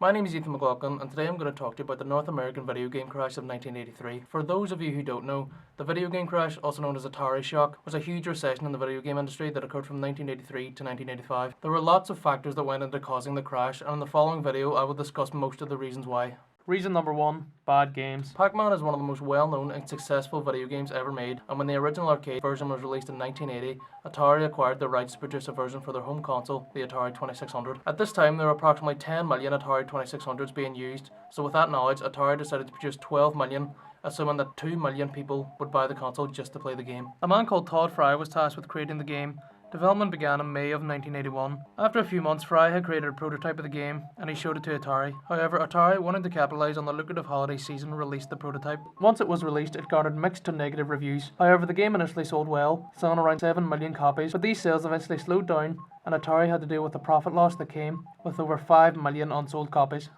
My name is Ethan McLaughlin, and today I'm going to talk to you about the North American video game crash of 1983. For those of you who don't know, the video game crash, also known as Atari shock, was a huge recession in the video game industry that occurred from 1983 to 1985. There were lots of factors that went into causing the crash, and in the following video I will discuss most of the reasons why. Reason number 1, bad games. Pac-Man is one of the most well-known and successful video games ever made, and when the original arcade version was released in 1980, Atari acquired the rights to produce a version for their home console, the Atari 2600. At this time, there were approximately 10 million Atari 2600s being used, so with that knowledge, Atari decided to produce 12 million, assuming that 2 million people would buy the console just to play the game. A man called Todd Fry was tasked with creating the game. Development began in May of 1981. After a few months, Fry had created a prototype of the game and he showed it to Atari. However, Atari, wanting to capitalise on the lucrative holiday season, released the prototype. Once it was released, it garnered mixed to negative reviews. However, the game initially sold well, selling around 7 million copies, but these sales eventually slowed down and Atari had to deal with the profit loss that came with over 5 million unsold copies.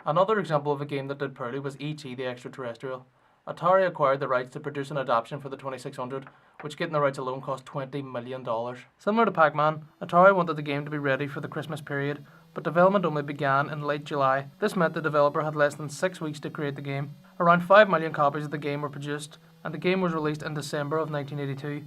Another example of a game that did poorly was E.T. the Extraterrestrial. Atari acquired the rights to produce an adaptation for the 2600, which getting the rights alone cost $20 million. Similar to Pac-Man, Atari wanted the game to be ready for the Christmas period, but development only began in late July. This meant the developer had less than 6 weeks to create the game. Around 5 million copies of the game were produced, and the game was released in December of 1982.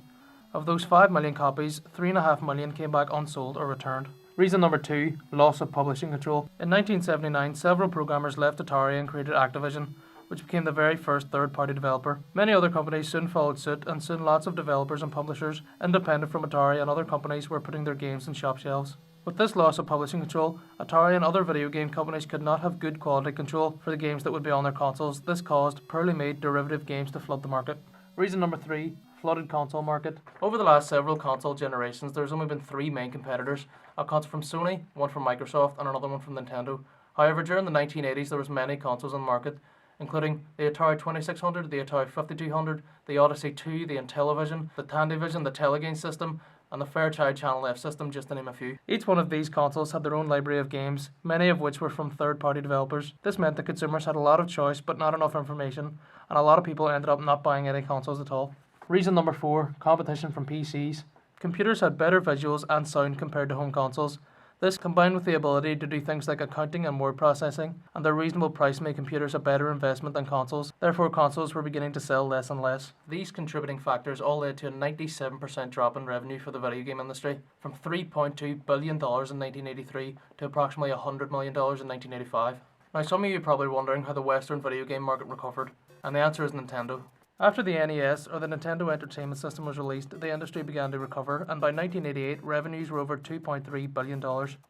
Of those 5 million copies, 3.5 million came back unsold or returned. Reason number 2, loss of publishing control. In 1979, several programmers left Atari and created Activision, which became the very first third-party developer. Many other companies soon followed suit, and soon lots of developers and publishers, independent from Atari and other companies, were putting their games on shop shelves. With this loss of publishing control, Atari and other video game companies could not have good quality control for the games that would be on their consoles. This caused poorly made derivative games to flood the market. Reason number 3, flooded console market. Over the last several console generations, there's only been 3 main competitors, a console from Sony, one from Microsoft, and another one from Nintendo. However, during the 1980s, there was many consoles on the market, including the Atari 2600, the Atari 5200, the Odyssey 2, the Intellivision, the Tandyvision, the Telegain system, and the Fairchild Channel F system, just to name a few. Each one of these consoles had their own library of games, many of which were from third-party developers. This meant that consumers had a lot of choice but not enough information, and a lot of people ended up not buying any consoles at all. Reason number 4, competition from PCs. Computers had better visuals and sound compared to home consoles. This, combined with the ability to do things like accounting and word processing, and their reasonable price, made computers a better investment than consoles. Therefore, consoles were beginning to sell less and less. These contributing factors all led to a 97% drop in revenue for the video game industry, from $3.2 billion in 1983 to approximately $100 million in 1985. Now, some of you are probably wondering how the Western video game market recovered, and the answer is Nintendo. After the NES, or the Nintendo Entertainment System, was released, the industry began to recover, and by 1988, revenues were over $2.3 billion.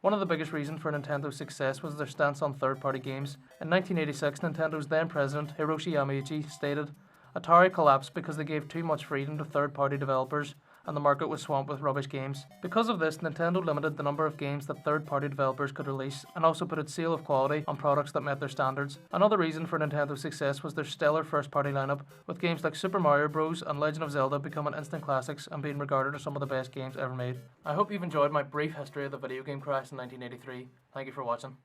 One of the biggest reasons for Nintendo's success was their stance on third-party games. In 1986, Nintendo's then-president, Hiroshi Yamauchi, stated, "Atari collapsed because they gave too much freedom to third-party developers, and the market was swamped with rubbish games." Because of this, Nintendo limited the number of games that third-party developers could release, and also put its seal of quality on products that met their standards. Another reason for Nintendo's success was their stellar first-party lineup, with games like Super Mario Bros. And Legend of Zelda becoming instant classics and being regarded as some of the best games ever made. I hope you've enjoyed my brief history of the video game crash in 1983. Thank you for watching.